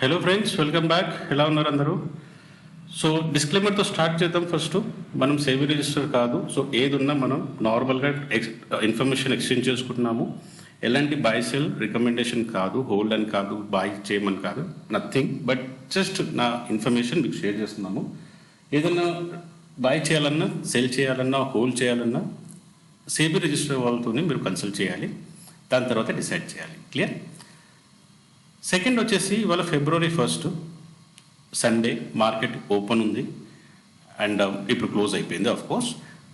Hello friends, welcome back. ఎలా ఉన్నారు అందరూ? సో డిస్క్లైమర్తో స్టార్ట్ చేద్దాం. ఫస్ట్ మనం సేవీ రిజిస్టర్ కాదు. సో ఏది ఉన్నా మనం నార్మల్గా ఇన్ఫర్మేషన్ ఎక్స్చేంజ్ చేసుకుంటున్నాము. ఎలాంటి బై సెల్ రికమెండేషన్ కాదు, హోల్డ్ అని కాదు, బై చేయమని కాదు, నథింగ్. బట్ జస్ట్ నా ఇన్ఫర్మేషన్ మీకు షేర్ చేస్తున్నాము. ఏదన్నా బై చేయాలన్నా, సెల్ చేయాలన్నా, హోల్డ్ చేయాలన్నా సేబీ రిజిస్టర్ వాళ్ళతోనే మీరు కన్సల్ట్ చేయాలి. దాని తర్వాత డిసైడ్ చేయాలి. క్లియర్? సెకండ్ వచ్చేసి ఇవాళ February 1 సండే, మార్కెట్ ఓపెన్ ఉంది అండ్ ఇప్పుడు క్లోజ్ అయిపోయింది ఆఫ్ కోర్స్.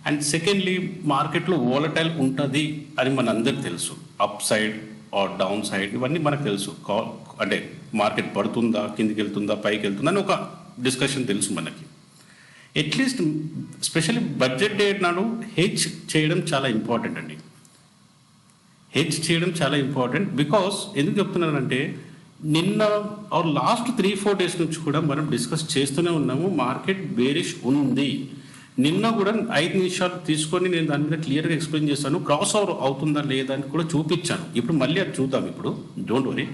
అండ్ సెకండ్లీ, మార్కెట్లో వోలటైల్ ఉంటుంది అని మనందరికి తెలుసు. Upside or downside ఇవన్నీ మనకు తెలుసు. అంటే మార్కెట్ పడుతుందా, కిందికి వెళ్తుందా, పైకి వెళ్తుందా అని ఒక డిస్కషన్ తెలుసు మనకి. అట్లీస్ట్ స్పెషల్లీ బడ్జెట్ డే నాడు హెడ్జ్ చేయడం చాలా ఇంపార్టెంట్ అండి. హెడ్జ్ చేయడం చాలా ఇంపార్టెంట్. బికాస్ ఎందుకు చెప్తున్నానంటే, నిన్న లాస్ట్ 3-4 డేస్ నుంచి కూడా మనం డిస్కస్ చేస్తూనే ఉన్నాము. మార్కెట్ బేరిష్ ఉంది. నిన్న కూడా 5 నిమిషాలు తీసుకొని నేను దాని మీద క్లియర్గా ఎక్స్ప్లెయిన్ చేస్తాను. క్రాస్ ఓవర్ అవుతుందా లేదా అని కూడా చూపించాను. ఇప్పుడు మళ్ళీ అది చూద్దాం. ఇప్పుడు డోంట్ వరీ.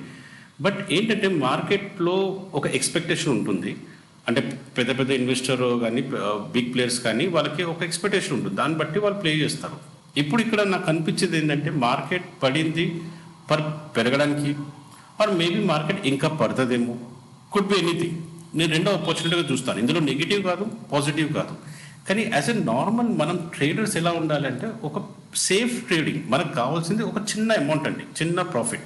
బట్ ఏంటంటే, మార్కెట్లో ఒక ఎక్స్పెక్టేషన్ ఉంటుంది. అంటే పెద్ద పెద్ద ఇన్వెస్టర్ కానీ, బిగ్ ప్లేయర్స్ కానీ, వాళ్ళకి ఒక ఎక్స్పెక్టేషన్ ఉంటుంది. దాన్ని బట్టి వాళ్ళు ప్లే చేస్తారు. ఇప్పుడు ఇక్కడ నాకు అనిపించేది ఏంటంటే, మార్కెట్ పడింది పెరగడానికి, ఆర్ మేబీ మార్కెట్ ఇంకా పడుతుందేమో, కుడ్ బి ఎనీథింగ్. నేను రెండో ఆపర్చునిటీగా చూస్తాను. ఇందులో నెగిటివ్ కాదు, పాజిటివ్ కాదు. కానీ యాజ్ ఎ నార్మల్ మనం ట్రేడర్స్ ఎలా ఉండాలంటే, ఒక సేఫ్ ట్రేడింగ్. మనకు కావాల్సింది ఒక చిన్న అమౌంట్ అండి, చిన్న ప్రాఫిట్.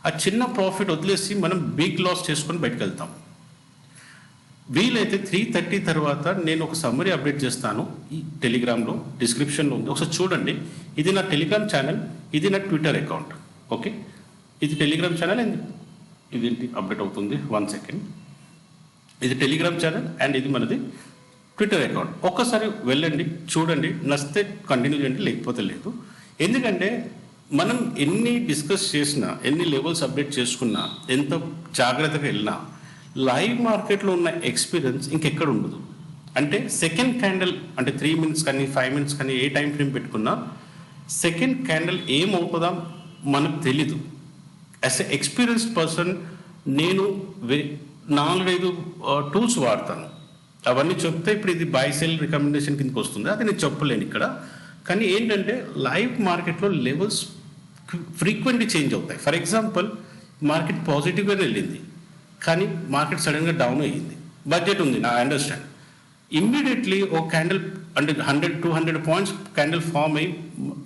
ఆ చిన్న ప్రాఫిట్ వదిలేసి మనం బిగ్ లాస్ చేసుకొని బయటకు వెళ్తాం. వీలైతే 3:30 తర్వాత నేను ఒక సమ్మరీ అప్డేట్ చేస్తాను ఈ టెలిగ్రామ్లో, డిస్క్రిప్షన్లో ఉంది. ఒకసారి చూడండి. ఇది నా టెలిగ్రామ్ ఛానల్, ఇది నా ట్విట్టర్ అకౌంట్. ఓకే, ఇది టెలిగ్రామ్ ఛానల్ అండ్ ఇది అప్డేట్ అవుతుంది. 1 సెకండ్. ఇది టెలిగ్రామ్ ఛానల్ అండ్ ఇది మనది ట్విట్టర్ అకౌంట్. ఒక్కసారి వెళ్ళండి, చూడండి. నచ్చితే కంటిన్యూ చేయండి, లేకపోతే లేదు. ఎందుకంటే మనం ఎన్ని డిస్కస్ చేసినా, ఎన్ని లెవెల్స్ అప్డేట్ చేసుకున్నా, ఎంత జాగ్రత్తగా వెళ్ళినా, లైవ్ మార్కెట్లో ఉన్న ఎక్స్పీరియన్స్ ఇంకెక్కడ ఉండదు. అంటే సెకండ్ క్యాండిల్, అంటే 3 minutes కానీ 5 minutes కానీ ఏ టైం ఫ్రేమ్ పెట్టుకున్నా, సెకండ్ క్యాండిల్ ఏమవుతుందా మనకు తెలీదు. యాజ్ ఎ ఎక్స్పీరియన్స్డ్ పర్సన్ నేను 4-5 టూల్స్ వాడతాను. అవన్నీ చెప్తే ఇప్పుడు ఇది బై సెల్ రికమెండేషన్ కిందకి వస్తుంది. అది నేను చెప్పలేను ఇక్కడ. కానీ ఏంటంటే, లైవ్ మార్కెట్లో లెవెల్స్ ఫ్రీక్వెంట్లీ చేంజ్ అవుతాయి. ఫర్ ఎగ్జాంపుల్, మార్కెట్ పాజిటివ్గానే వెళ్ళింది, కానీ మార్కెట్ సడన్గా డౌన్ అయ్యింది. బడ్జెట్ ఉంది, నా అండర్స్టాండ్. ఇమ్మీడియట్లీ ఒక క్యాండిల్, అంటే 100-200 పాయింట్స్ క్యాండిల్ ఫామ్ అయ్యి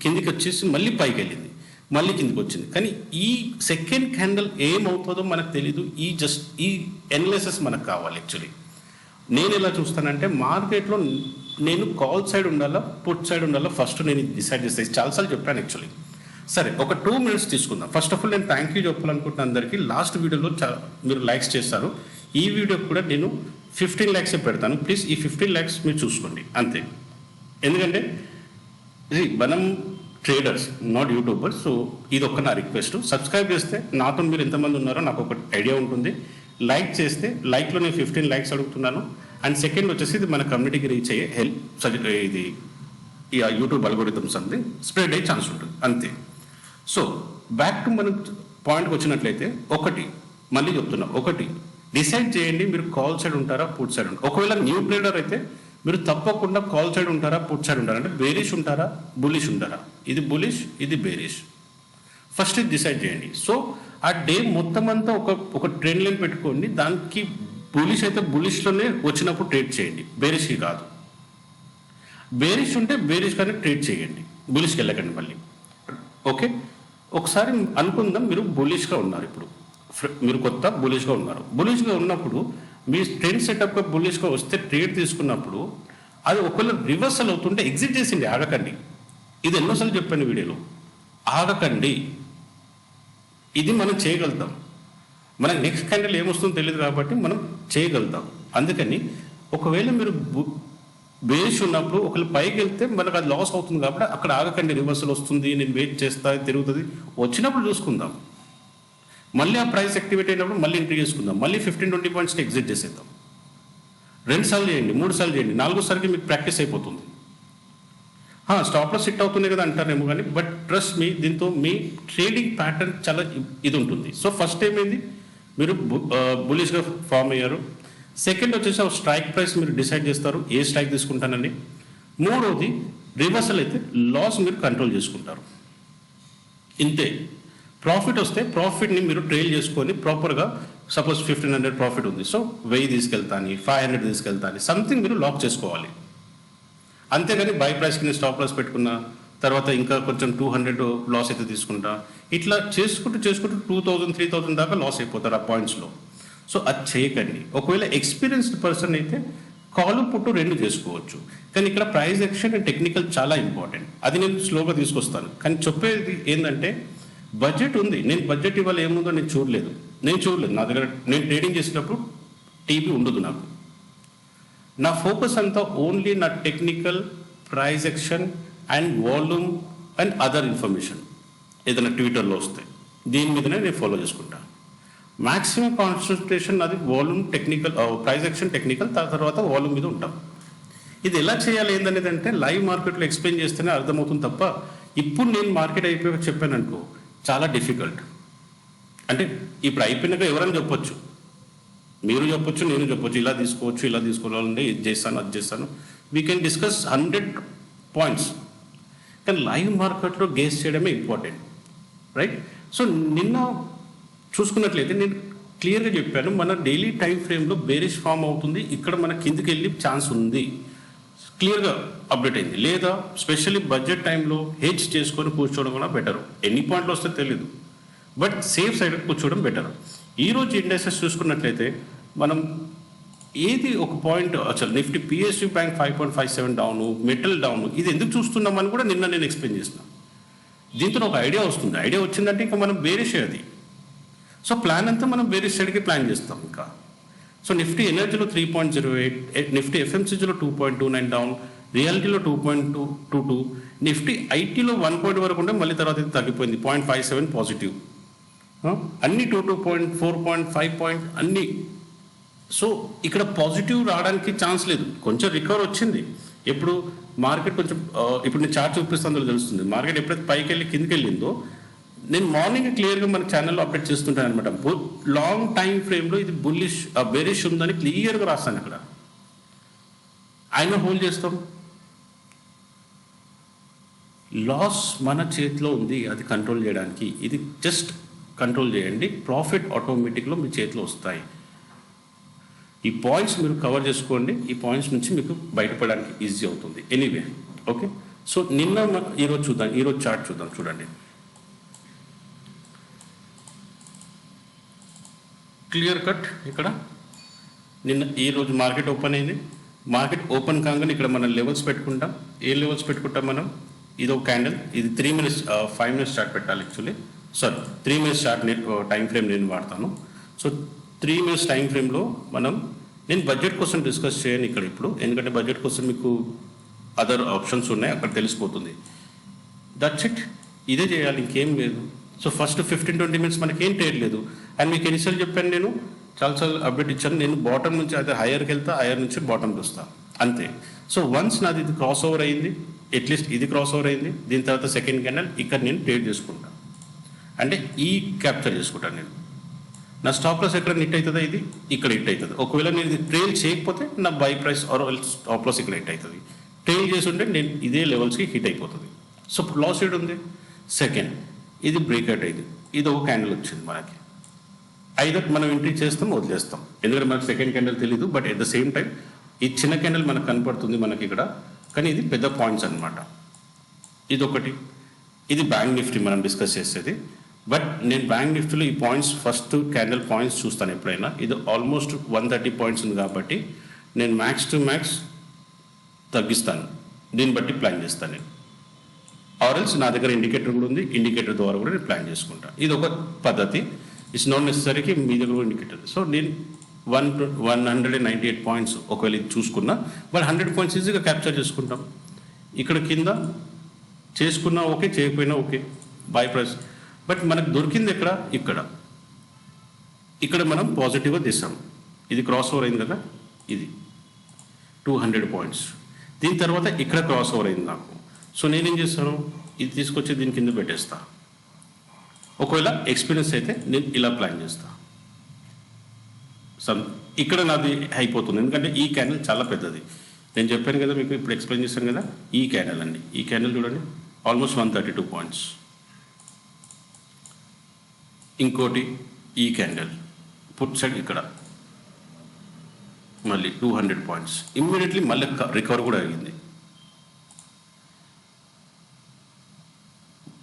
కిందికి వచ్చేసి మళ్ళీ పైకి వెళ్ళింది, మళ్ళీ కిందికి వచ్చింది. కానీ ఈ సెకండ్ క్యాండిల్ ఏమవుతుందో మనకు తెలీదు. ఈ ఎనాలిసిస్ మనకు కావాలి. యాక్చువల్లీ నేను ఎలా చూస్తానంటే, మార్కెట్లో నేను కాల్ సైడ్ ఉండాలా, పుట్ సైడ్ ఉండాలా, ఫస్ట్ నేను డిసైడ్ చేస్తాను. చాలాసార్లు చెప్పాను యాక్చువల్లీ. సరే, ఒక 2 minutes తీసుకుందాం. ఫస్ట్ ఆఫ్ ఆల్ నేను థ్యాంక్ యూ చెప్పాలనుకుంటున్నాను అందరికీ. లాస్ట్ వీడియోలో మీరు లైక్స్ చేస్తారు. ఈ వీడియో కూడా నేను 15 lakhs పెడతాను. ప్లీజ్ ఈ 15 lakhs మీరు చూసుకోండి అంతే. ఎందుకంటే మనం ట్రేడర్స్, నాట్ యూట్యూబర్స్. సో ఇది ఒక్క నా రిక్వెస్ట్. సబ్స్క్రైబ్ చేస్తే నాతో మీరు ఎంతమంది ఉన్నారో నాకు ఒక ఐడియా ఉంటుంది. లైక్ చేస్తే, లైక్లో నేను 15 lakhs అడుగుతున్నాను. అండ్ సెకండ్ వచ్చేసి, ఇది మన కమ్యూనిటీకి రీచ్ అయ్యే ఇది ఈ యూట్యూబ్ అల్గోరిథం సంథింగ్ స్ప్రెడ్ అయ్యే ఛాన్స్ ఉంటుంది అంతే. సో బ్యాక్ టు మన పాయింట్కి వచ్చినట్లయితే, మళ్ళీ చెప్తున్నా, డిసైడ్ చేయండి, మీరు కాల్ సైడ్ ఉంటారా, పుట్ సైడ్ ఉంటారా. ఒకవేళ న్యూ ట్రేడర్ అయితే మీరు తప్పకుండా కాల్ సైడ్ ఉంటారా, పుట్ సైడ్ ఉంటారా, అంటే బేరిష్ ఉంటారా, బులిష్ ఉంటారా. ఇది బులిష్, ఇది బేరిష్. ఫస్ట్ ఇది డిసైడ్ చేయండి. సో ఆ డే మొత్తం అంతా ఒక ట్రెండ్ లైన్ పెట్టుకోండి. దానికి బులిష్ అయితే బులిష్లోనే వచ్చినప్పుడు ట్రేడ్ చేయండి, బేరిష్కి కాదు. బేరిష్ ఉంటే బేరిష్ కానీ ట్రేడ్ చేయండి, బులిష్కి వెళ్ళకండి మళ్ళీ. ఓకే, ఒకసారి అనుకుందాం, మీరు బులిష్గా ఉన్నారు. ఇప్పుడు మీరు కొత్త బులిష్గా ఉన్నారు. బులిష్గా ఉన్నప్పుడు మీ ట్రెండ్ సెటప్గా బులిష్గా వస్తే ట్రేడ్ తీసుకున్నప్పుడు, అది ఒకవేళ రివర్సల్ అవుతుంటే ఎగ్జిట్ చేసిండి, ఆగకండి. ఇది ఎన్నోసార్లు చెప్పాను వీడియోలో, ఆగకండి. ఇది మనం చేయగలుగుతాం. మనకు నెక్స్ట్ క్యాండిల్ ఏమొస్తుందో తెలియదు కాబట్టి మనం చేయగలుగుతాం. అందుకని ఒకవేళ మీరు బేరిష్ ఉన్నప్పుడు ఒకవేళ పైకి వెళ్తే మనకు అది లాస్ అవుతుంది కాబట్టి అక్కడ ఆగకండి. రివర్సల్ వస్తుంది, నేను వెయిట్ చేస్తా, తిరుగుతుంది, వచ్చినప్పుడు చూసుకుందాం. మళ్ళీ ఆ ప్రైస్ యాక్టివేట్ అయినప్పుడు మళ్ళీ ఎంట్రీ చేసుకుందాం. మళ్ళీ 15-20 పాయింట్స్ని ఎగ్జిట్ చేసేద్దాం. 2 సార్లు చేయండి, 3 సార్లు చేయండి, 4 సార్కి మీకు ప్రాక్టీస్ అయిపోతుంది. స్టాప్లో సిట్ అవుతుంది కదా అంటారేమో కానీ, బట్ ట్రస్ట్ మీ, దీంతో మీ ట్రేడింగ్ ప్యాటర్న్ చాలా ఇది ఉంటుంది. సో ఫస్ట్ ఏమైంది, మీరు బులిష్గా ఫామ్ అయ్యారు. సెకండ్ వచ్చేసి ఆ స్ట్రైక్ ప్రైస్ మీరు డిసైడ్ చేస్తారు ఏ స్ట్రైక్ తీసుకుంటానని. మూడవది రివర్సల్ అయితే లాస్ మీరు కంట్రోల్ చేసుకుంటారు. ఇంతే. ప్రాఫిట్ వస్తే ప్రాఫిట్ని మీరు ట్రైల్ చేసుకొని ప్రాపర్గా సపోజ్ 1500 ప్రాఫిట్ ఉంది, సో 1000 తీసుకెళ్తాను, 500 తీసుకెళ్తాను, సంథింగ్ మీరు లాక్ చేసుకోవాలి. అంతేగాని బై ప్రైస్కి నేను స్టాప్ లాస్ పెట్టుకున్నా, తర్వాత ఇంకా కొంచెం 200 లాస్ అయితే తీసుకుంటా, ఇట్లా చేసుకుంటూ 2000 3000 దాకా లాస్ అయిపోతారు ఆ పాయింట్స్లో. సో అది చేయకండి. ఒకవేళ ఎక్స్పీరియన్స్డ్ పర్సన్ అయితే కాలు పుట్టు రెండు చేసుకోవచ్చు. కానీ ఇక్కడ ప్రైస్ యాక్షన్ అండ్ టెక్నికల్ చాలా ఇంపార్టెంట్. అది నేను స్లోగా తీసుకొస్తాను. కానీ చెప్పేది ఏంటంటే బడ్జెట్ ఉంది. నేను బడ్జెట్ ఇవాళ ఏముందో నేను చూడలేదు. నా దగ్గర నేను ట్రేడింగ్ చేసినప్పుడు టీవీ ఉండదు నాకు. నా ఫోకస్ అంతా ఓన్లీ నా technical, price action and volume and other information ఏదైనా ట్విట్టర్లో వస్తాయి, దీని మీదనే నేను ఫాలో చేసుకుంటాను. మ్యాక్సిమం కాన్సన్ట్రేషన్ అది volume, technical, price action, technical, తర్వాత వాల్యూమ్ మీద ఉంటాం. ఇది ఎలా చేయాలి ఏందనేది అంటే లైవ్ మార్కెట్లో ఎక్స్ప్లెయిన్ చేస్తేనే అర్థమవుతుంది తప్ప ఇప్పుడు నేను మార్కెట్ అయిపోయాక చెప్పాను అనుకో చాలా డిఫికల్ట్. అంటే ఇప్పుడు అయిపోయినాక ఎవరైనా చెప్పొచ్చు, మీరు చెప్పొచ్చు, నేను చెప్పొచ్చు, ఇలా తీసుకోవాలంటే ఇది చేస్తాను, అది చేస్తాను, వీ కెన్ డిస్కస్ 100 పాయింట్స్. కానీ లైవ్ మార్కెట్లో గేస్ చేయడమే ఇంపార్టెంట్, రైట్? సో నిన్న చూసుకున్నట్లయితే నేను క్లియర్గా చెప్పాను, మన డైలీ టైం ఫ్రేమ్లో బేరిష్ ఫామ్ అవుతుంది, ఇక్కడ మన కిందికి వెళ్ళి ఛాన్స్ ఉంది, క్లియర్గా అప్డేట్ అయింది. లేదా స్పెషల్లీ బడ్జెట్ టైంలో హెడ్జ్ చేసుకొని కూర్చోవడం కూడా బెటర్. ఎన్ని పాయింట్లు వస్తే తెలీదు, బట్ సేఫ్ సైడ్ కూర్చోవడం బెటర్. ఈరోజు ఇండెక్సెస్ చూసుకున్నట్లయితే మనం ఏది ఒక పాయింట్ అసలు Nifty PSU bank 5.57 down, metal down, ఇది ఎందుకు చూస్తున్నామని కూడా నిన్న నేను ఎక్స్ప్లెయిన్ చేసిన. దీంతో ఒక ఐడియా వస్తుంది. ఐడియా వచ్చిందంటే ఇంకా మనం బేరిష్ అది. సో ప్లాన్ అంతా మనం బేరిష్ సైడ్కి ప్లాన్ చేస్తాం ఇంకా. సో నిఫ్టీ ఎనర్జీలో 3.08, నిఫ్టీ ఎఫ్ఎంసీజీలో 2.29 డౌన్, రియాలిటీలో 2.22, నిఫ్టీ ఐటీలో 1 పాయింట్ వరకు ఉంటే మళ్ళీ తర్వాత ఇది తగ్గిపోయింది, 0.57 పాజిటివ్, అన్ని 2.4.5 పాయింట్ అన్నీ. సో ఇక్కడ పాజిటివ్ రావడానికి ఛాన్స్ లేదు. కొంచెం రికవర్ వచ్చింది. ఎప్పుడు మార్కెట్ కొంచెం ఇప్పుడు నేను చార్ట్ చూపిస్తే అందులో తెలుస్తుంది. మార్కెట్ ఎప్పుడైతే పైకి వెళ్ళి కిందికి వెళ్ళిందో నేను మార్నింగ్ క్లియర్గా మన ఛానల్లో అప్డేట్ చేస్తుంటాను అనమాట. లాంగ్ టైం ఫ్రేమ్లో ఇది బుల్లిష్ బెరిష్ ఉందని క్లియర్గా రాస్తాను ఇక్కడ. అయినా హోల్డ్ చేస్తాం. లాస్ మన చేతిలో ఉంది, అది కంట్రోల్ చేయడానికి. ఇది జస్ట్ కంట్రోల్ చేయండి, ప్రాఫిట్ ఆటోమేటిక్లో మీ చేతిలో వస్తాయి. ఈ పాయింట్స్ మీరు కవర్ చేసుకోండి. ఈ పాయింట్స్ నుంచి మీకు బయటపడడానికి ఈజీ అవుతుంది. Anyway, okay. సో నిన్న ఈరోజు చూద్దాం, ఈరోజు చార్ట్ చూద్దాం. చూడండి, క్లియర్ కట్. ఇక్కడ నిన్న ఈరోజు మార్కెట్ ఓపెన్ అయింది. మార్కెట్ ఓపెన్ కాగానే ఇక్కడ మనం లెవెల్స్ పెట్టుకుంటాం. ఏ లెవెల్స్ పెట్టుకుంటాం మనం? ఇది ఒక క్యాండిల్, ఇది 3 మినిట్స్ 5 మినిట్స్ చార్ట్ పెట్టాలి actually. 3 minutes chart time frame నేను వాడతాను. సో 3 మినిట్స్ టైం ఫ్రేమ్లో నేను బడ్జెట్ కోసం డిస్కస్ చేయను ఇక్కడ ఇప్పుడు, ఎందుకంటే బడ్జెట్ కోసం మీకు అదర్ ఆప్షన్స్ ఉన్నాయి, అక్కడ తెలిసిపోతుంది. దట్స్ ఇట్, ఇదే చేయాలి, ఇంకేం లేదు. సో ఫస్ట్ 15-20 మినిట్స్ మనకి ఏం ట్రేడ్ లేదు. అండ్ మీకు ఎన్నిసార్లు చెప్పాను, నేను చాలాసార్లు అప్డేట్ ఇచ్చాను, నేను బాటమ్ నుంచి అయితే హైయర్కి వెళ్తా, హైయర్ నుంచి బాటమ్కి వస్తాను, అంతే. సో వన్స్ నాది ఇది క్రాస్ ఓవర్ అయింది, అట్లీస్ట్ ఇది క్రాస్ ఓవర్ అయింది, దీని తర్వాత సెకండ్ క్యాండిల్ ఇక్కడ నేను ట్రేడ్ చేసుకుంటాను, అంటే ఈ క్యాప్చర్ చేసుకుంటాను నేను. నా స్టాప్ లాస్ ఎక్కడ హిట్ అవుతుందో ఇది ఇక్కడ హిట్ అవుతుంది. ఒకవేళ నేను ఇది ట్రైల్ చేయకపోతే నా buy price or stop loss ఇక్కడ హిట్ అవుతుంది. ట్రైల్ చేసి ఉంటే నేను ఇదే లెవెల్స్కి హిట్ అయిపోతుంది. సో లాస్ ఏడు ఉంది. సెకండ్, ఇది బ్రేక్అవుట్ అయింది, ఇది ఒక క్యాండిల్ వచ్చింది మనకి. ఐదర్ మనం ఎంట్రీ చేస్తాం, వదిలేస్తాం, ఎందుకంటే మనకు సెకండ్ క్యాండిల్ తెలీదు. But at the same time ఈ చిన్న క్యాండిల్ మనకు కనపడుతుంది మనకి ఇక్కడ, కానీ ఇది పెద్ద పాయింట్స్ అనమాట. ఇది ఒకటి. ఇది బ్యాంక్ నిఫ్టీ మనం డిస్కస్ చేసేది. బట్ నేను బ్యాంక్ నిఫ్టీలో ఈ పాయింట్స్ ఫస్ట్ క్యాండిల్ పాయింట్స్ చూస్తాను ఎప్పుడైనా. ఇది ఆల్మోస్ట్ 130 పాయింట్స్ ఉంది కాబట్టి నేను మ్యాక్స్ టు మ్యాక్స్ తగ్గిస్తాను, దీన్ని బట్టి ప్లాన్ చేస్తాను నేను. ఆర్ఎల్స్ నా దగ్గర ఇండికేటర్ కూడా ఉంది, ఇండికేటర్ ద్వారా కూడా నేను ప్లాన్ చేసుకుంటాను. ఇది ఒక పద్ధతి. ఇట్స్ నాట్ నెసరీకి మీ దగ్గర కూడా ఇండికేటర్. సో నేను 198 పాయింట్స్ ఒకవేళ ఇది చూసుకున్నా, బట్ 100 పాయింట్స్ ఈజీగా క్యాప్చర్ చేసుకుంటాం. ఇక్కడ కింద చేసుకున్నా ఓకే, చేయకపోయినా ఓకే, బై ప్రైస్. బట్ మనకు దొరికింది ఎక్కడ? ఇక్కడ మనం పాజిటివ్గా తీసాం. ఇది క్రాస్ ఓవర్ అయింది కదా, ఇది 200 పాయింట్స్. దీని తర్వాత ఇక్కడ క్రాస్ ఓవర్ అయింది నాకు. సో నేనేం చేస్తాను, ఇది తీసుకొచ్చి దీని కింద పెట్టేస్తా. ఒకవేళ ఎక్స్పీరియన్స్ అయితే నేను ఇలా ప్లాన్ చేస్తా. సమ్ ఇక్కడ నాది అయిపోతుంది, ఎందుకంటే ఈ క్యాండిల్ చాలా పెద్దది. నేను చెప్పాను కదా మీకు, ఇప్పుడు ఎక్స్ప్లెయిన్ చేశాను కదా, ఈ క్యాండిల్ అండి. ఈ క్యాండిల్ చూడండి, ఆల్మోస్ట్ 132 పాయింట్స్. ఇంకోటి ఈ క్యాండిల్ పుట్ సైడ్ ఇక్కడ మళ్ళీ 200 పాయింట్స్. ఇమ్మీడియట్లీ మళ్ళీ రికవర్ కూడా అయ్యింది.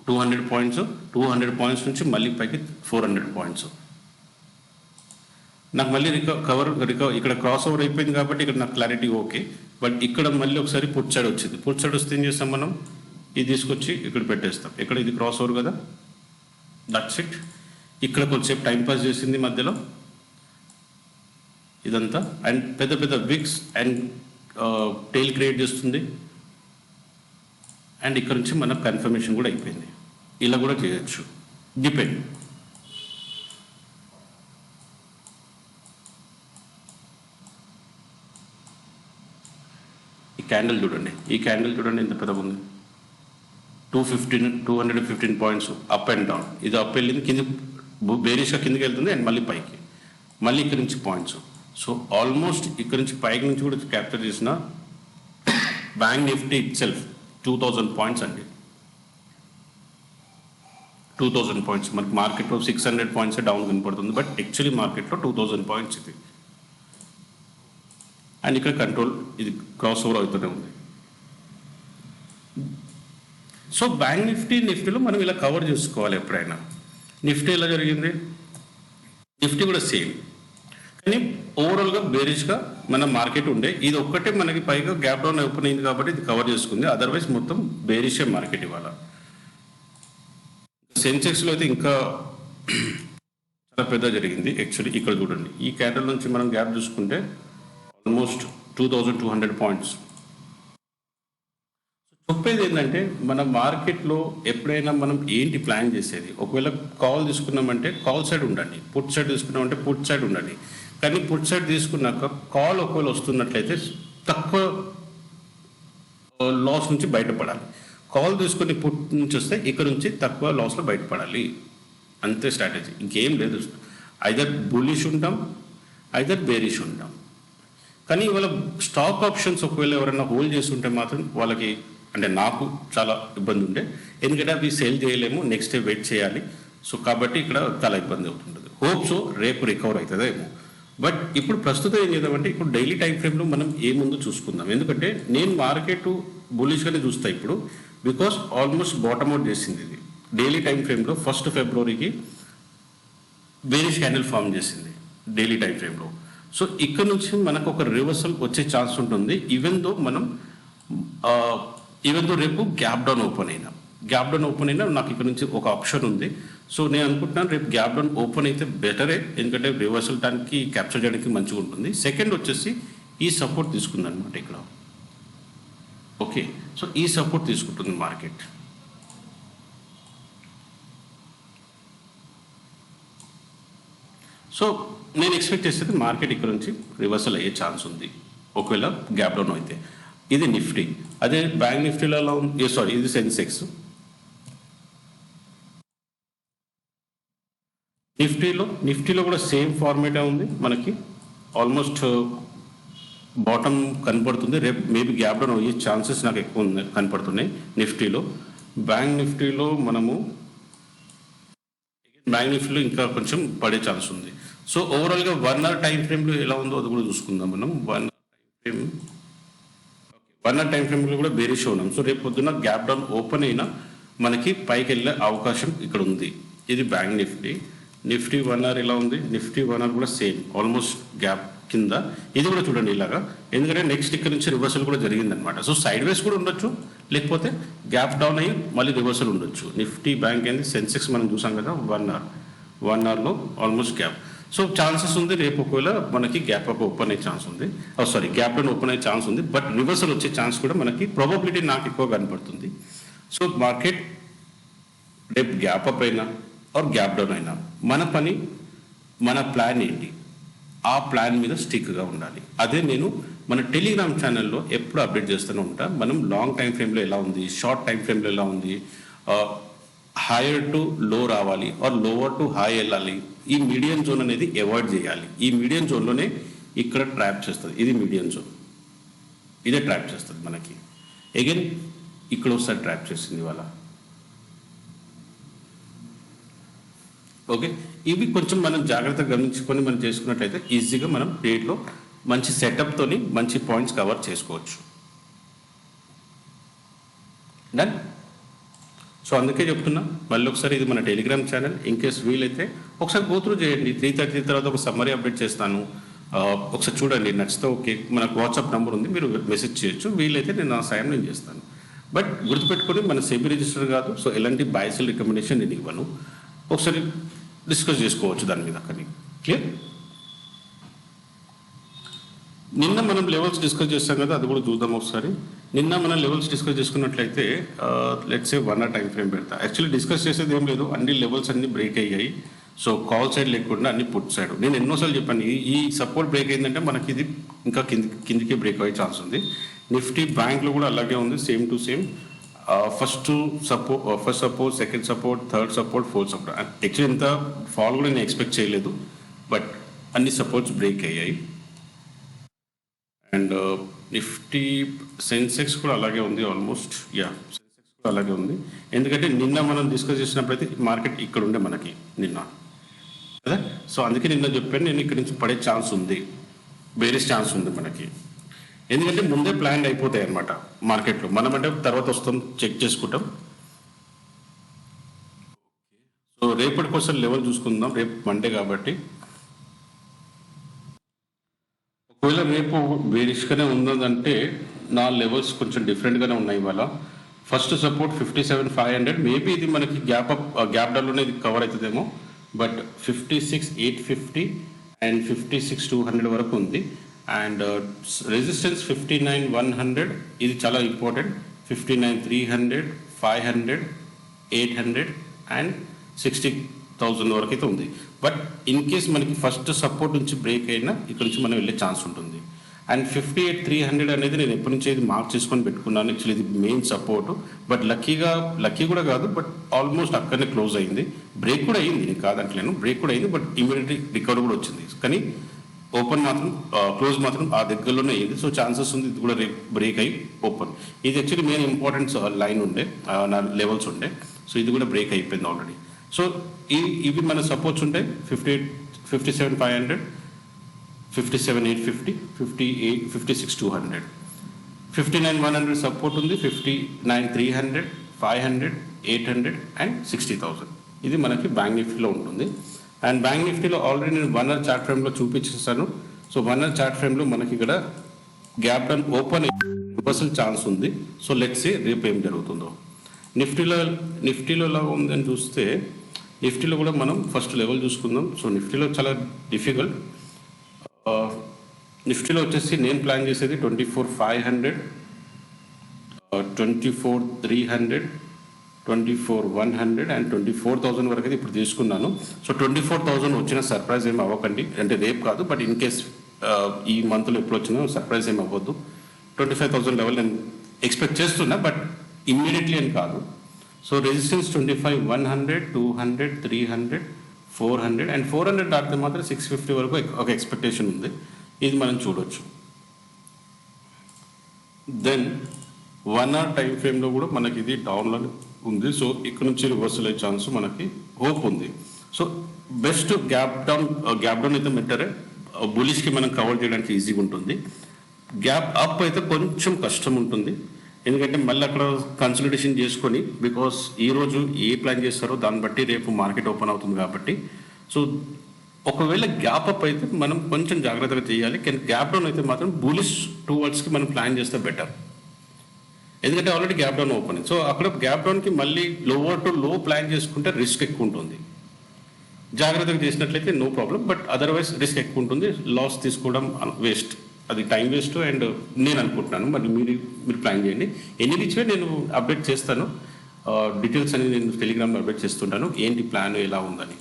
200 పాయింట్స్ నుంచి మళ్ళీ పైకి 400 పాయింట్స్. నాకు మళ్ళీ రికవర్ ఇక్కడ క్రాస్ ఓవర్ అయిపోయింది కాబట్టి ఇక్కడ నాకు క్లారిటీ ఓకే. బట్ ఇక్కడ మళ్ళీ ఒకసారి పుట్ సైడ్ వచ్చింది. పుట్ సైడ్ వస్తే ఏం చేస్తాం మనం, ఇది తీసుకొచ్చి ఇక్కడ పెట్టేస్తాం. ఇక్కడ ఇది క్రాస్ ఓవర్ కదా, దట్స్ ఇట్. ఇక్కడ కొంచెంసేపు టైంపాస్ చేసింది మధ్యలో ఇదంతా, అండ్ పెద్ద పెద్ద విక్స్ అండ్ టెయిల్ క్రియేట్ చేస్తుంది. అండ్ ఇక్కడ నుంచి మనకు కన్ఫర్మేషన్ కూడా అయిపోయింది. ఇలా కూడా చేయొచ్చు, డిపెండ్. ఈ క్యాండిల్ చూడండి ఎంత పెద్దగా ఉంది. 215 పాయింట్స్ అప్ అండ్ డౌన్. ఇది అప్ వెళ్ళింది, కింది బేరిష్గా కిందికి వెళ్తుంది అండ్ మళ్ళీ పైకి, మళ్ళీ ఇక్కడ నుంచి పాయింట్స్. సో ఆల్మోస్ట్ ఇక్కడ నుంచి పైకి నుంచి కూడా క్యాప్చర్ చేసిన bank Nifty it self 2000 points అండి. 2000 పాయింట్స్. మనకి మార్కెట్లో 600 పాయింట్స్ డౌన్ కనపడుతుంది, బట్ యాక్చువల్లీ మార్కెట్లో 2000 పాయింట్స్ ఇది. అండ్ ఇక్కడ కంట్రోల్, ఇది క్రాస్ ఓవర్ అవుతూనే ఉంది. సో బ్యాంక్ నిఫ్టీలో మనం ఇలా కవర్ చేసుకోవాలి ఎప్పుడైనా. నిఫ్టీ ఎలా జరిగింది, నిఫ్టీ కూడా సేమ్, కానీ ఓవరాల్గా బేరిష్గా మన మార్కెట్ ఉండే. ఇది ఒక్కటే మనకి పైగా గ్యాప్ డౌన్ ఓపెన్ అయింది కాబట్టి ఇది కవర్ చేసుకుంది. అదర్వైజ్ మొత్తం బేరిషే మార్కెట్ ఇవాళ. సెన్సెక్స్లో అయితే ఇంకా చాలా పెద్ద జరిగింది యాక్చువల్లీ. ఇక్కడ చూడండి, ఈ క్యాండిల్ నుంచి మనం గ్యాప్ చూసుకుంటే ఆల్మోస్ట్ 2200 పాయింట్స్. చెప్పేది ఏంటంటే, మన మార్కెట్లో ఎప్పుడైనా మనం ఏంటి ప్లాన్ చేసేది, ఒకవేళ కాల్ తీసుకున్నామంటే కాల్ సైడ్ ఉండండి, పుట్ సైడ్ తీసుకున్నామంటే పుట్ సైడ్ ఉండండి. కానీ పుట్ సైడ్ తీసుకున్నాక కాల్ ఒకవేళ వస్తున్నట్లయితే తక్కువ లాస్ నుంచి బయటపడాలి. కాల్ తీసుకుని పుట్ నుంచి వస్తే ఇక్కడ నుంచి తక్కువ లాస్లో బయటపడాలి. అంతే స్ట్రాటజీ, ఇంకేం లేదు. ఐదర్ బులిష్ ఉంటాం, ఐదర్ బేరిష్ ఉంటాం. కానీ ఇవాళ స్టాక్ ఆప్షన్స్ ఒకవేళ ఎవరైనా హోల్డ్ చేస్తుంటే మాత్రం వాళ్ళకి, అంటే నాకు చాలా ఇబ్బంది ఉండే, ఎందుకంటే అవి సేల్ చేయలేము, నెక్స్ట్ డే వెయిట్ చేయాలి. సో కాబట్టి ఇక్కడ చాలా ఇబ్బంది అవుతుంటుంది. హోప్ సో రేపు రికవర్ అవుతుందేమో. బట్ ఇప్పుడు ప్రస్తుతం ఏం చేద్దామంటే, ఇప్పుడు డైలీ టైం ఫ్రేమ్లో మనం ఏముందో చూసుకుందాం. ఎందుకంటే నేను మార్కెట్ బులిష్గానే చూస్తా ఇప్పుడు, బికాస్ ఆల్మోస్ట్ బాటమ్ అవుట్ చేసింది ఇది. డైలీ టైం ఫ్రేమ్లో 1 ఫిబ్రవరికి బేరిష్ క్యాండిల్ ఫామ్ చేసింది డైలీ టైం ఫ్రేమ్లో. సో ఇక్కడ నుంచి మనకు ఒక రివర్సల్ వచ్చే ఛాన్స్ ఉంటుంది. ఈవెన్ దో రేపు గ్యాప్ డౌన్ ఓపెన్ అయినా నాకు ఇక్కడ నుంచి ఒక ఆప్షన్ ఉంది. సో నేను అనుకుంటున్నాను రేపు గ్యాప్ డౌన్ ఓపెన్ అయితే బెటరే, ఎందుకంటే రివర్సల్ దానికి క్యాప్చర్ చేయడానికి మంచిగా ఉంటుంది. సెకండ్ వచ్చేసి ఈ సపోర్ట్ తీసుకుంది అనమాట ఇక్కడ. ఓకే, సో ఈ సపోర్ట్ తీసుకుంటుంది మార్కెట్. సో నేను ఎక్స్పెక్ట్ చేసేది మార్కెట్ ఇక్కడ నుంచి రివర్సల్ అయ్యే ఛాన్స్ ఉంది ఒకవేళ గ్యాప్ డౌన్ అయితే. ఇది నిఫ్టీ. అదే బ్యాంక్ నిఫ్టీలో ఎలా ఉంది, సారీ ఇది సెన్సెక్స్. నిఫ్టీలో కూడా సేమ్ ఫార్మేటే ఉంది. మనకి ఆల్మోస్ట్ బాటమ్ కనపడుతుంది. రేపు మేబీ గ్యాప్ డౌన్ అయ్యే ఛాన్సెస్ నాకు ఎక్కువ కనపడుతున్నాయి నిఫ్టీలో. బ్యాంక్ నిఫ్టీలో ఇంకా కొంచెం పడే ఛాన్స్ ఉంది. సో ఓవరాల్గా 1 అవర్ టైం ఫ్రేమ్లో ఎలా ఉందో అది కూడా చూసుకుందాం మనం. 1 అవర్ టైం ఫ్రేమ్లో కూడా బేరిష్ ఉన్నాం. సో రేపు పొద్దున్న గ్యాప్ డౌన్ ఓపెన్ అయినా మనకి పైకి వెళ్ళే అవకాశం ఇక్కడ ఉంది. ఇది బ్యాంక్ నిఫ్టీ 1 అవర్ ఎలా ఉంది, నిఫ్టీ 1 అవర్ కూడా సేమ్ ఆల్మోస్ట్ గ్యాప్ కింద. ఇది కూడా చూడండి ఇలాగా, ఎందుకంటే నెక్స్ట్ ఇక్కడ నుంచి రివర్సల్ కూడా జరిగిందనమాట. సో సైడ్ వేస్ కూడా ఉండొచ్చు, లేకపోతే గ్యాప్ డౌన్ అయ్యి మళ్ళీ రివర్సల్ ఉండొచ్చు. నిఫ్టీ, బ్యాంక్ అయింది, సెన్సెక్స్ మనం చూసాం కదా 1 అవర్లో ఆల్మోస్ట్ గ్యాప్. సో ఛాన్సెస్ ఉంది రేపు ఒకవేళ మనకి గ్యాప్ అప్ ఓపెన్ అయ్యే ఛాన్స్ ఉంది, గ్యాప్ డౌన్ ఓపెన్ అయ్యే ఛాన్స్ ఉంది. బట్ రివర్సల్ వచ్చే ఛాన్స్ కూడా మనకి ప్రాబబిలిటీ నాకు ఎక్కువ కనపడుతుంది. సో మార్కెట్ రేపు గ్యాప్ అప్ అయినా ఆర్ గ్యాప్ డౌన్ అయినా మన పని, మన ప్లాన్ ఏంటి, ఆ ప్లాన్ మీద స్టిక్గా ఉండాలి. అదే నేను మన టెలిగ్రామ్ ఛానల్లో ఎప్పుడు అప్డేట్ చేస్తూనే ఉంటా. మనం లాంగ్ టైం ఫ్రేమ్లో ఎలా ఉంది, షార్ట్ టైం ఫ్రేమ్లో ఎలా ఉంది, హైయర్ టు లో రావాలి ఆర్ లోవర్ టు హై వెళ్ళాలి. ఈ మీడియం జోన్ అనేది అవాయిడ్ చేయాలి. ఈ మీడియం జోన్లోనే ఇక్కడ ట్రాప్ చేస్తుంది. ఇది మీడియం జోన్, ఇదే ట్రాప్ చేస్తుంది మనకి. అగైన్ ఇక్కడ ఒకసారి ట్రాప్ చేసింది ఇవాళ. ఓకే, ఇవి కొంచెం మనం జాగ్రత్తగా గమనించుకొని మనం చేసుకున్నట్లయితే ఈజీగా మనం ట్రేడ్లో మంచి సెటప్తోని మంచి పాయింట్స్ కవర్ చేసుకోవచ్చు. డన్. సో అందుకే చెప్తున్నా మళ్ళీ ఒకసారి, ఇది మన టెలిగ్రామ్ ఛానల్. ఇన్ కేస్ వీలైతే ఒకసారి గోత్రూ చేయండి. 3:30 తర్వాత ఒక సమ్మరీ అప్డేట్ చేస్తాను, ఒకసారి చూడండి. నచ్చితే ఓకే, మనకు వాట్సాప్ నెంబర్ ఉంది, మీరు మెసేజ్ చేయొచ్చు. వీలైతే నేను నా సాయం నేను చేస్తాను. బట్ గుర్తుపెట్టుకొని మన సెబీ రిజిస్టర్ కాదు, సో ఎలాంటి బైసల్ రికమెండేషన్ నేను ఇవ్వను. ఒకసారి డిస్కస్ చేసుకోవచ్చు దాని మీద. కానీ క్లియర్. నిన్న మనం లెవెల్స్ డిస్కస్ చేస్తాం కదా, అది కూడా చూద్దాం ఒకసారి. నిన్న మనం లెవెల్స్ డిస్కస్ చేసుకున్నట్లయితే let's say 1 hour time frame పెడతా. యాక్చువల్లీ డిస్కస్ చేసేది ఏం లేదు, అన్ని లెవెల్స్ అన్ని బ్రేక్ అయ్యాయి. సో కాల్ సైడ్ లేకుండా అన్ని పుట్ సైడ్. నేను ఎన్నోసార్లు చెప్పాను, ఈ సపోర్ట్ బ్రేక్ అయిందంటే మనకి ఇది ఇంకా కిందికి బ్రేక్ అయ్యే ఛాన్స్ ఉంది. నిఫ్టీ బ్యాంక్లో కూడా అలాగే ఉంది, same to same. First support, second support, third support, fourth support. Actually ఇంత ఫాల్ కూడా నేను ఎక్స్పెక్ట్ చేయలేదు, బట్ అన్ని సపోర్ట్స్ బ్రేక్ అయ్యాయి. అండ్ నిఫ్టీ సెన్సెక్స్ కూడా అలాగే ఉంది ఆల్మోస్ట్. సెన్సెక్స్ కూడా అలాగే ఉంది. ఎందుకంటే నిన్న మనం డిస్కస్ చేసినప్పుడైతే మార్కెట్ ఇక్కడ ఉండే మనకి నిన్న కదా. సో అందుకే నిన్న చెప్పాను నేను, ఇక్కడ నుంచి పడే ఛాన్స్ ఉంది, బేరిష్ ఛాన్స్ ఉంది మనకి. ఎందుకంటే ముందే ప్లాన్ అయిపోతాయి అనమాట మార్కెట్లో. మనం అంటే తర్వాత వస్తాం, చెక్ చేసుకుంటాం. సో రేపటి కోసం లెవెల్ చూసుకుందాం. రేపు మండే కాబట్టి ఒకవేళ రేపు బేరిష్గానే ఉన్నదంటే నా లెవెల్స్ కొంచెం డిఫరెంట్గానే ఉన్నాయి ఇవాళ. First support 57,500. మేబీ ఇది మనకి గ్యాప్ డౌన్లోనే ఇది కవర్ అవుతుందేమో. బట్ 56,850 అండ్ 56,200 వరకు ఉంది. అండ్ రెసిస్టెన్స్ 59,100, ఇది చాలా ఇంపార్టెంట్. 59,300, 500, 800 అండ్ 60,000 వరకు అయితే ఉంది. బట్ ఇన్ కేస్ మనకి ఫస్ట్ సపోర్ట్ నుంచి బ్రేక్ అయినా ఇక్కడ నుంచి మనం వెళ్ళే ఛాన్స్ ఉంటుంది. అండ్ 58,300 అనేది నేను ఎప్పటి నుంచి ఇది మార్క్ చేసుకొని పెట్టుకున్నాను. యాక్చువల్లీ ఇది మెయిన్ సపోర్ట్. బట్ లక్కీ కూడా కాదు, బట్ ఆల్మోస్ట్ అక్కడనే క్లోజ్ అయింది. బ్రేక్ కూడా అయింది, నేను కాదంటలేను, బ్రేక్ కూడా అయింది. బట్ ఇమీడియట్లీ రికవర్ కూడా వచ్చింది. కానీ ఓపెన్ మాత్రం, క్లోజ్ మాత్రం ఆ దగ్గరలోనే అయింది. సో ఛాన్సెస్ ఉంది ఇది కూడా బ్రేక్ అయ్యి ఓపెన్. ఇది యాక్చువల్లీ మెయిన్ ఇంపార్టెన్స్ లైన్ ఉండే, నా లెవెల్స్ ఉండే. సో ఇది కూడా బ్రేక్ అయిపోయింది ఆల్రెడీ. సో ఇవి మన సపోర్ట్స్ ఉంటాయి. 57,500, 57,850, 56,200, 59,100 సపోర్ట్ ఉంది. 59,300, 500, 800 అండ్ 60,000. ఇది మనకి బ్యాంక్ నిఫ్టీలో ఉంటుంది. అండ్ బ్యాంక్ నిఫ్టీలో ఆల్రెడీ నేను 1 hour చార్ట్ ఫ్రేమ్లో చూపించేస్తాను. సో 1 hour చార్ట్ ఫ్రేమ్లో మనకి ఇక్కడ gap down open reversal chance ఉంది. సో లెట్స్ సీ రేపు ఏం జరుగుతుందో. నిఫ్టీలో ఎలా ఉందని చూస్తే, నిఫ్టీలో కూడా మనం ఫస్ట్ లెవెల్ చూసుకుందాం. సో నిఫ్టీలో చాలా డిఫికల్ట్. నిఫ్టీలో వచ్చేసి నేను ప్లాన్ చేసేది 24,500, 24,300, 24,100 అండ్ 24,000 వరకు అయితే ఇప్పుడు తీసుకున్నాను. సో 24,000 వచ్చిన సర్ప్రైజ్ ఏమి అవ్వకండి. అంటే రేపు కాదు, బట్ ఇన్ కేస్ ఈ మంత్లో ఎప్పుడు వచ్చినా సర్ప్రైజ్ ఏమి అవ్వద్దు. 25,000 లెవెల్ నేను ఎక్స్పెక్ట్ చేస్తున్నా, బట్ ఇమ్మీడియట్లీ అని కాదు. సో రెసిస్టెన్స్ 25,100, 200, 300, 400 అండ్ 400 దాటితే మాత్రం 650 వరకు ఒక ఎక్స్పెక్టేషన్ ఉంది. ఇది మనం చూడొచ్చు. దెన్ 1 hour టైం ఫ్రేమ్లో కూడా మనకి ఇది డౌన్లో ఉంది. సో ఇక్కడ నుంచి రివర్సల్ అయ్యే ఛాన్స్ మనకి హోప్ ఉంది. సో బెస్ట్ గ్యాప్ డౌన్ అయితే బెటరే. బులిష్కి మనం కవర్ చేయడానికి ఈజీగా ఉంటుంది. గ్యాప్ అప్ అయితే కొంచెం కష్టం ఉంటుంది, ఎందుకంటే మళ్ళీ అక్కడ కన్సల్టేషన్ చేసుకొని, బికాస్ ఈరోజు ఏ ప్లాన్ చేస్తారో దాన్ని బట్టి రేపు మార్కెట్ ఓపెన్ అవుతుంది కాబట్టి. సో ఒకవేళ గ్యాప్ అప్ అయితే మనం కొంచెం జాగ్రత్తగా చేయాలి. కానీ గ్యాప్ డౌన్ అయితే మాత్రం బులిష్ టువర్డ్స్కి మనం ప్లాన్ చేస్తే బెటర్. ఎందుకంటే already gap down open. So అక్కడ గ్యాప్ డౌన్కి మళ్ళీ లోవర్ టు లో ప్లాన్ చేసుకుంటే రిస్క్ ఎక్కువ ఉంటుంది. జాగ్రత్తగా చేసినట్లయితే no problem, but otherwise risk ఎక్కువ ఉంటుంది. లాస్ తీసుకోవడం వేస్ట్, అది టైం వేస్ట్ అండ్ నేను అనుకుంటున్నాను. మరి మీరు ప్లాన్ చేయండి. ఎన్ని రీచ్వే నేను అప్డేట్ చేస్తాను, డీటెయిల్స్ అని నేను టెలిగ్రామ్లో అప్డేట్ చేస్తుంటాను, ఏంటి ప్లాన్ ఎలా ఉందని.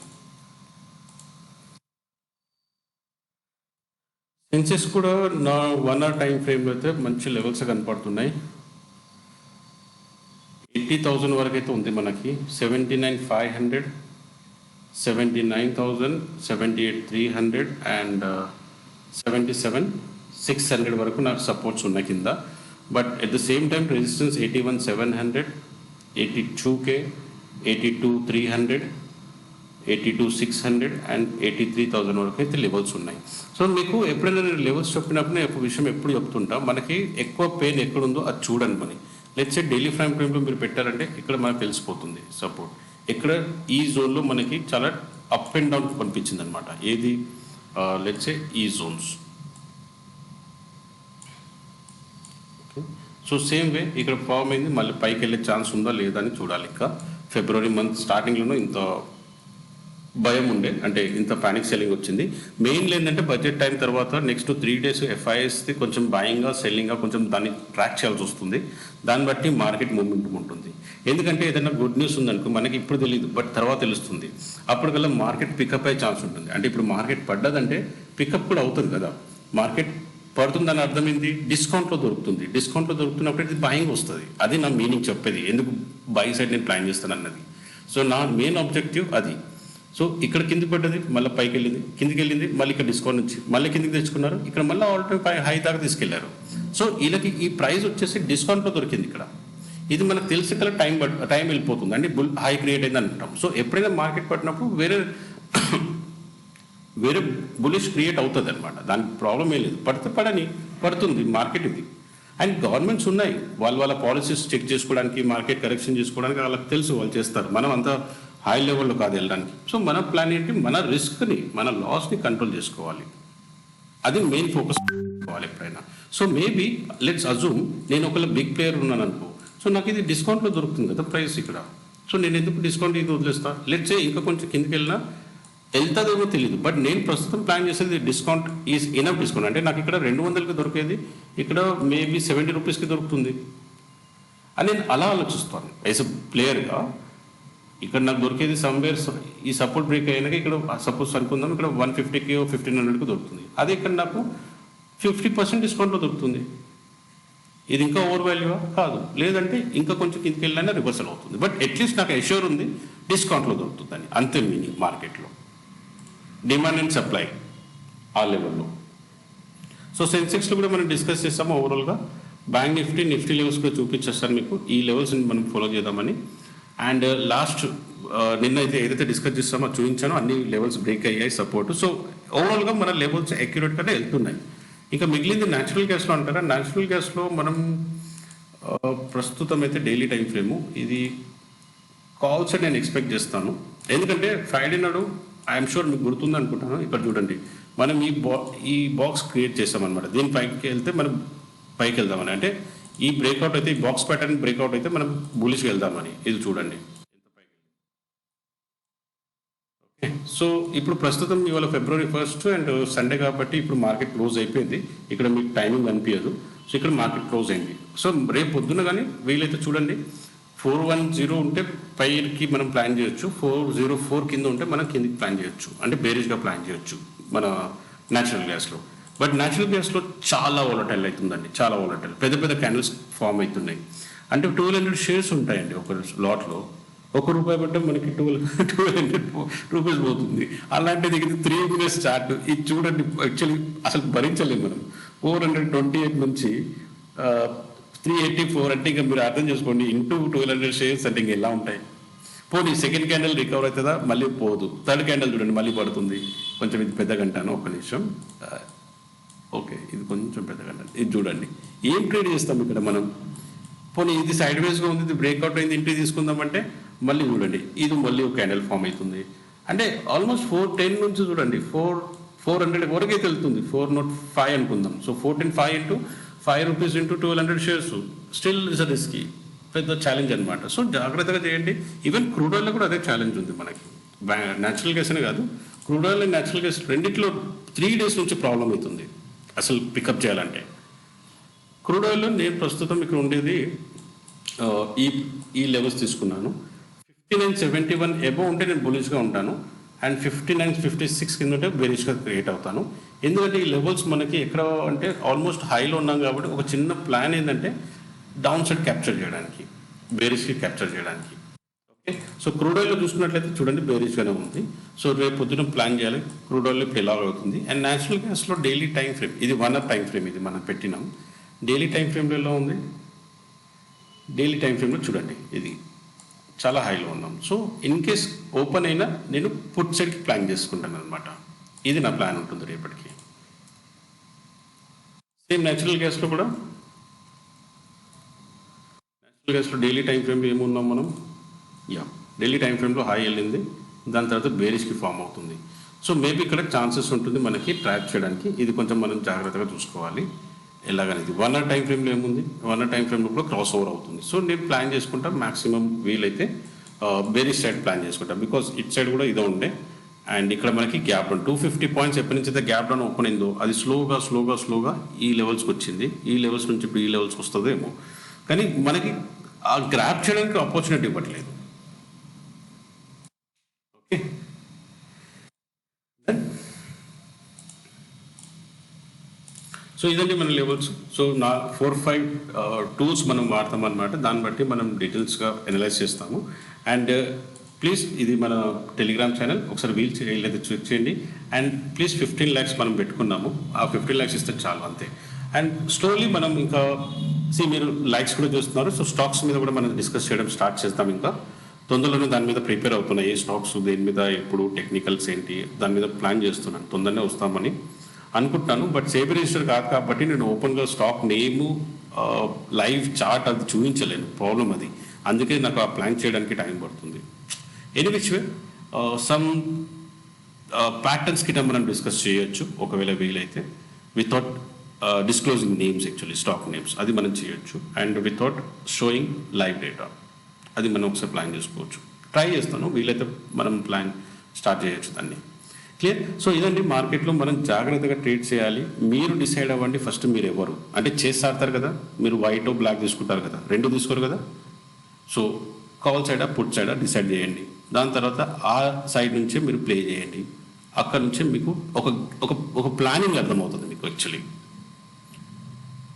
సెన్సెస్ కూడా నా 1 hour టైం ఫ్రేమ్లో అయితే మంచి లెవెల్స్ కనపడుతున్నాయి. 80,000 వరకు అయితే ఉంది మనకి. 79,500, 79,000, 78,300 అండ్ 77,600 వరకు నాకు సపోర్ట్స్ ఉన్నాయి కింద. But at the same time resistance 81,700, 82K, 82,300, 82,600 and 83,000 వరకు అయితే లెవెల్స్ ఉన్నాయి. సో మీకు ఎప్పుడైనా నేను లెవెల్స్ చెప్పినప్పుడు నేను ఒక విషయం ఎప్పుడు చెప్తుంటా, మనకి ఎక్కువ పెయిన్ ఎక్కడుందో అది చూడండి. మరి లెట్స్ సే డైలీ ఫ్రేమ్ టైంలో మీరు పెట్టారంటే ఇక్కడ మనకు తెలిసిపోతుంది సపోర్ట్. ఇక్కడ ఈ జోన్లో మనకి చాలా అప్ అండ్ డౌన్ కనిపించింది అనమాట. ఏది లెట్స్ సే ఈ జోన్స్. సో సేమ్ వే ఇక్కడ ఫామ్ అయింది, మళ్ళీ పైకి వెళ్ళే ఛాన్స్ ఉందా లేదా అని చూడాలి. ఇంకా ఫిబ్రవరి మంత్ స్టార్టింగ్లోనూ ఇంత భయం ఉండే, అంటే ఇంత ప్యానిక్ సెల్లింగ్ వచ్చింది. మెయిన్లీ ఏంటంటే బడ్జెట్ టైం తర్వాత నెక్స్ట్ 3 days ఎఫ్ఐఎస్ది కొంచెం బయింగ్గా సెల్లింగ్గా కొంచెం దాన్ని ట్రాక్ చేయాల్సి వస్తుంది. దాన్ని బట్టి మార్కెట్ మూమెంటం ఉంటుంది. ఎందుకంటే ఏదైనా గుడ్ న్యూస్ ఉందనుకో మనకి ఇప్పుడు తెలియదు, బట్ తర్వాత తెలుస్తుంది. అప్పటికల్లా మార్కెట్ పికప్ అయ్యే ఛాన్స్ ఉంటుంది. అంటే ఇప్పుడు మార్కెట్ పడ్డదంటే పికప్ కూడా అవుతుంది కదా. మార్కెట్ పడుతుందని అర్థం ఏంటి? డిస్కౌంట్లో దొరుకుతుంది. డిస్కౌంట్లో దొరుకుతున్నప్పుడు ఇది బయింగ్ వస్తుంది. అది నా మీనింగ్ చెప్పేది, ఎందుకు బై సైడ్ నేను ప్లాన్ చేస్తాను అన్నది. సో నా మెయిన్ ఆబ్జెక్టివ్ అది. సో ఇక్కడ కిందికి పడ్డది, మళ్ళీ పైకి వెళ్ళింది, కిందికి వెళ్ళింది, మళ్ళీ ఇక్కడ డిస్కౌంట్ నుంచి మళ్ళీ కిందికి తెచ్చుకున్నారు, ఇక్కడ మళ్ళీ ఆల్ టైమ్ హై దాకా తీసుకెళ్లారు. సో వీళ్ళకి ఈ ప్రైస్ వచ్చేసి డిస్కౌంట్లో దొరికింది ఇక్కడ. ఇది మనకు తెలిసి కల టైం వెళ్ళిపోతుంది, అంటే హై క్రియేట్ అయింది అంటాం. సో ఎప్పుడైనా మార్కెట్ పట్టినప్పుడు వేరే బులిష్ క్రియేట్ అవుతుంది అనమాట. దానికి ప్రాబ్లం ఏం లేదు. పడుతుంది మార్కెట్ ఇది. అండ్ గవర్నమెంట్స్ ఉన్నాయి, వాళ్ళ పాలసీస్ చెక్ చేసుకోవడానికి, మార్కెట్ కరెక్షన్ చేసుకోవడానికి వాళ్ళకి తెలుసు, వాళ్ళు చేస్తారు. మనం అంత హై లెవెల్లో కాదు వెళ్ళడానికి. సో మన ప్లాన్ ఏంటి? మన రిస్క్ని, మన లాస్ని కంట్రోల్ చేసుకోవాలి. అది మెయిన్ ఫోకస్ చేసుకోవాలి ఎప్పుడైనా. సో మేబీ లెట్స్ అజూమ్ నేను ఒకవేళ బిగ్ ప్లేయర్ ఉన్నాను అనుకో, సో నాకు ఇది డిస్కౌంట్లో దొరుకుతుంది కదా ప్రైస్ ఇక్కడ. సో నేను ఎందుకు డిస్కౌంట్ ఇది వదిలేస్తా? లెట్స్ ఇంకా కొంచెం కిందికి వెళ్ళినా వెళ్తుందేమో తెలియదు, బట్ నేను ప్రస్తుతం ప్లాన్ చేసేది డిస్కౌంట్ ఈజ్ ఇనఫ్ డిస్కౌంట్. అంటే నాకు ఇక్కడ 200కి దొరికేది ఇక్కడ మేబీ 70 రూపీస్కి దొరుకుతుంది అని నేను అలా ఆలోచిస్తాను యాజ్ ఎ ప్లేయర్గా. ఇక్కడ నాకు దొరికేది సమ్వేర్ ఈ సపోర్ట్ బ్రేక్ అయినాక ఇక్కడ సపోజ్ అనుకుందాం ఇక్కడ 150కి 1,500కి దొరుకుతుంది. అదే ఇక్కడ నాకు 50% డిస్కౌంట్లో దొరుకుతుంది. ఇది ఇంకా ఓవర్ వాల్యూవా? కాదు. లేదంటే ఇంకా కొంచెం కిందకి వెళ్ళినా రివర్సల్ అవుతుంది. బట్ అట్లీస్ట్ నాకు ఎష్యూర్ ఉంది డిస్కౌంట్లో దొరుకుతుందని. అంతే మీనింగ్ మార్కెట్లో. డిమాండ్ అండ్ సప్లై ఆ లెవెల్లో. సో సెన్సెక్స్లో కూడా మనం డిస్కస్ చేస్తాము ఓవరాల్గా. బ్యాంక్ నిఫ్టీ లెవెల్స్ కూడా చూపించేస్తాను మీకు. ఈ లెవెల్స్ని మనం ఫాలో చేద్దామని. అండ్ లాస్ట్ నిన్న ఏదైతే డిస్కస్ చేస్తామో చూపించానో అన్ని లెవెల్స్ బ్రేక్ అయ్యాయి సపోర్ట్. సో ఓవరాల్గా మన లెవెల్స్ అక్యురేట్గానే వెళ్తున్నాయి. ఇంకా మిగిలింది న్యాచురల్ గ్యాస్లో అంటారా? న్యాచురల్ గ్యాస్లో మనం ప్రస్తుతం అయితే డైలీ టైం ఫ్రేము ఇది కాల్స్ నేను ఎక్స్పెక్ట్ చేస్తాను. ఎందుకంటే ఫ్రైడే నాడు ఐఎమ్ షూర్ మీకు గుర్తుంది అనుకుంటాను. ఇక్కడ చూడండి, మనం ఈ బాక్స్ క్రియేట్ చేస్తామన్నమాట. దీని పైకి వెళ్తే మనం పైకి వెళ్దామని, అంటే ఈ బ్రేక్అవుట్ అయితే, ఈ బాక్స్ ప్యాటర్న్ బ్రేక్అవుట్ అయితే మనం బులిష్కి వెళ్దామని. ఇది చూడండి ఎంత పైకి. ఓకే, సో ఇప్పుడు ప్రస్తుతం ఇవాళ February 1st అండ్ సండే కాబట్టి ఇప్పుడు మార్కెట్ క్లోజ్ అయిపోయింది. ఇక్కడ మీకు టైమింగ్ అనిపించదు. సో ఇక్కడ మార్కెట్ క్లోజ్ అయింది. సో రేపు పొద్దున కానీ వీలైతే చూడండి 410 ఉంటే పైకి మనం ప్లాన్ చేయొచ్చు, 404 కింద ఉంటే మనం కిందికి ప్లాన్ చేయొచ్చు, అంటే బేరిష్గా ప్లాన్ చేయొచ్చు మన న్యాచురల్ గ్యాస్లో. బట్ న్యాచురల్ గ్యాస్లో చాలా వాలటైల్ అవుతుందండి, చాలా వాలటైల్. పెద్ద క్యాండిల్స్ ఫామ్ అవుతున్నాయి. అంటే 1200 షేర్స్ ఉంటాయండి ఒక లాట్లో. ₹1 పడ్డం మనకి 1200 రూపీస్ పోతుంది. అలాంటిది ఇది 3 minutes చార్ట్. ఇది చూడండి, యాక్చువల్లీ అసలు భరించలేము మనం. 428 నుంచి 384 అంటే ఇంకా మీరు అర్థం చేసుకోండి, ఇంటూ 1200 షేర్స్ అంటే ఇంకా ఎలా ఉంటాయి. పోనీ సెకండ్ క్యాండిల్ రికవర్ అవుతుందా? మళ్ళీ పోదు. థర్డ్ క్యాండిల్ చూడండి మళ్ళీ పడుతుంది. కొంచెం ఇది పెద్ద గంటను, ఒక నిమిషం. ఓకే, ఇది కొంచెం పెద్ద గంట. ఇది చూడండి, ఏం ట్రేడ్ చేస్తాం ఇక్కడ మనం. పోనీ ఇది సైడ్ వేస్గా ఉంది, ఇది బ్రేక్అవుట్ అయింది, ఇంటికి తీసుకుందామంటే మళ్ళీ చూడండి ఇది మళ్ళీ ఒక క్యాండిల్ ఫామ్ అవుతుంది. అంటే ఆల్మోస్ట్ 410 నుంచి చూడండి 400 వరకు అయితే వెళ్తుంది. 405 అనుకుందాం. So 410 into ₹5 into 1200 shares still is a risky, పెద్ద ఛాలెంజ్ అనమాట. సో జాగ్రత్తగా చేయండి. ఈవెన్ క్రూడ్ ఆయిల్లో కూడా అదే ఛాలెంజ్ ఉంది మనకి. న్యాచురల్ గ్యాస్ అనే కాదు, crude oil and natural gas రెండిట్లో 3 days నుంచి ప్రాబ్లం అవుతుంది అసలు పికప్ చేయాలంటే. క్రూడ్ ఆయిల్లో నేను ప్రస్తుతం ఇక్కడ ఉండేది ఈ లెవెల్స్ తీసుకున్నాను. 59.71 ఎబో ఉంటే నేను బులిష్గా ఉంటాను, అండ్ 59.56 కింద ఉంటే బెరిష్గా క్రియేట్ అవుతాను. ఎందుకంటే ఈ లెవెల్స్ మనకి ఎక్కడ అంటే ఆల్మోస్ట్ హైలో ఉన్నాం కాబట్టి ఒక చిన్న ప్లాన్ ఏంటంటే డౌన్ సైడ్ క్యాప్చర్ చేయడానికి. బేరిష్కి క్యాప్చర్ చేయడానికి. ఓకే, సో క్రూడ్ ఆయిల్లో చూసుకున్నట్లయితే చూడండి బేరిష్గానే ఉంది. సో రేపు పొద్దున ప్లాన్ చేయాలి క్రూడ్ ఆయిల్ ఇప్పుడు ఎలా అవుతుంది. అండ్ న్యాచురల్ గ్యాస్లో డైలీ టైం ఫ్రేమ్, ఇది 1 hour టైం ఫ్రేమ్, ఇది మనం పెట్టినాం. డైలీ టైం ఫ్రేమ్లో ఎలా ఉంది, డైలీ టైం ఫ్రేమ్లో చూడండి ఇది చాలా హైలో ఉన్నాం. సో ఇన్ కేస్ ఓపెన్ అయినా నేను పుట్ సైడ్కి ప్లాన్ చేసుకుంటాను అనమాట. ఇది నా ప్లాన్ ఉంటుంది రేపటికి. సేమ్ న్యాచురల్ గ్యాస్లో కూడా, న్యాచురల్ గ్యాస్లో డైలీ టైం ఫ్రేమ్లో ఏమున్నాం మనం, డైలీ టైం ఫ్రేమ్లో హై వెళ్ళింది, దాని తర్వాత బేరిష్కి ఫామ్ అవుతుంది. సో మేబీ ఇక్కడ ఛాన్సెస్ ఉంటుంది మనకి ట్రాక్ చేయడానికి. ఇది కొంచెం మనం జాగ్రత్తగా చూసుకోవాలి ఎలాగనేది. 1 hour టైం ఫ్రేమ్లో ఏముంది, 1 hour టైం ఫ్రేమ్లో కూడా క్రాస్ ఓవర్ అవుతుంది. సో నేను ప్లాన్ చేసుకుంటా మ్యాక్సిమం వీలైతే బేరిష్ సైడ్ ప్లాన్ చేసుకుంటాం, బికాస్ ఇట్ సైడ్ కూడా ఇదో ఉండే. అండ్ ఇక్కడ మనకి గ్యాప్ డౌన్ 250 పాయింట్స్ ఎప్పటి నుంచి అయితే గ్యాప్ డౌన్ ఓపెన్ అయిందో అది స్లోగా ఈ లెవెల్స్కి వచ్చింది. ఈ లెవెల్స్ నుంచి ఇప్పుడు ఈ లెవెల్స్కి వస్తుందేమో, కానీ మనకి ఆ గ్రాప్ చేయడానికి ఆపర్చునిటీ ఇవ్వట్లేదు. ఓకే, సో ఇదండి మన లెవెల్స్. సో నా 4-5 టూల్స్ మనం వాడతాం అనమాట. దాన్ని బట్టి మనం డీటెయిల్స్గా అనలైజ్ చేస్తాము. అండ్ ప్లీజ్ ఇది మన టెలిగ్రామ్ ఛానల్, ఒకసారి వీల్ చేయలేదు చెక్ చేయండి. అండ్ ప్లీజ్ 15 lakhs మనం పెట్టుకున్నాము, ఆ 15 lakhs ఇస్తే చాలు అంతే. అండ్ స్లోలీ మనం ఇంకా మీరు లైక్స్ కూడా చూస్తున్నారు. సో స్టాక్స్ మీద కూడా మనం డిస్కస్ చేయడం స్టార్ట్ చేస్తాం. ఇంకా తొందరలోనే దాని మీద ప్రిపేర్ అవుతున్నాయి. ఏ స్టాక్స్ దేని మీద ఎప్పుడు టెక్నికల్స్ ఏంటి దాని మీద ప్లాన్ చేస్తున్నాను. తొందరనే వస్తామని అనుకుంటున్నాను. బట్ సేబీ రిజిస్టర్ కాదు కాబట్టి నేను ఓపెన్గా స్టాక్ నేము లైవ్ చార్ట్ అది చూపించలేను, ప్రాబ్లం అది. అందుకే నాకు ఆ ప్లాన్ చేయడానికి టైం పడుతుంది. ఎనీవిచ్ వే సమ్ ప్యాటర్న్స్ కింద మనం డిస్కస్ చేయొచ్చు ఒకవేళ వీలైతే, without disclosing names, actually stock names అది మనం చేయొచ్చు. And without showing live data అది మనం ఒకసారి ప్లాన్ చేసుకోవచ్చు. ట్రై చేస్తాను, వీలైతే మనం ప్లాన్ స్టార్ట్ చేయొచ్చు దాన్ని. క్లియర్. సో ఇదండి మార్కెట్లో మనం జాగ్రత్తగా ట్రేడ్ చేయాలి. మీరు డిసైడ్ అవ్వండి ఫస్ట్ మీరు ఎవరు, అంటే చేసి ఆడతారు కదా, మీరు వైట్ బ్లాక్ తీసుకుంటారు కదా, రెండు తీసుకోరు కదా. సో కాల్ సైడా పుట్ సైడా డిసైడ్ చేయండి. దాని తర్వాత ఆ సైడ్ నుంచే మీరు ప్లే చేయండి. అక్కడ నుంచే మీకు ఒక ప్లానింగ్ అర్థమవుతుంది మీకు యాక్చువల్లీ.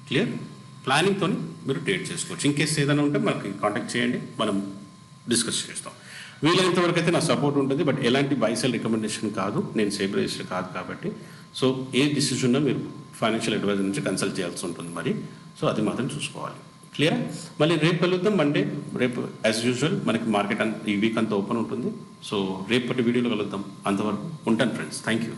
క్లియర్. ప్లానింగ్తో మీరు ట్రేడ్ చేసుకోవచ్చు. ఇన్ కేస్ ఏదైనా ఉంటే మనకి కాంటాక్ట్ చేయండి, మనం డిస్కస్ చేస్తాం. వీలైనంత వరకు అయితే నా సపోర్ట్ ఉంటుంది, బట్ ఎలాంటి బైసెల్ రికమెండేషన్ కాదు, నేను సేబీ రిజిస్టర్ కాదు కాబట్టి. సో ఏ డిసిషన్ ఉన్నా మీరు ఫైనాన్షియల్ అడ్వైజర్ నుంచి కన్సల్ట్ చేయాల్సి ఉంటుంది మరి. సో అది మాత్రం చూసుకోవాలి. క్లియరా. మళ్ళీ రేపు కలుద్దాం మండే. రేపు యాజ్ యూజువల్ మనకి మార్కెట్ ఈ వీక్ అంతా ఓపెన్ ఉంటుంది. సో రేపటి వీడియోలో కలుద్దాం. అంతవరకు ఉంటాను ఫ్రెండ్స్. Thank you.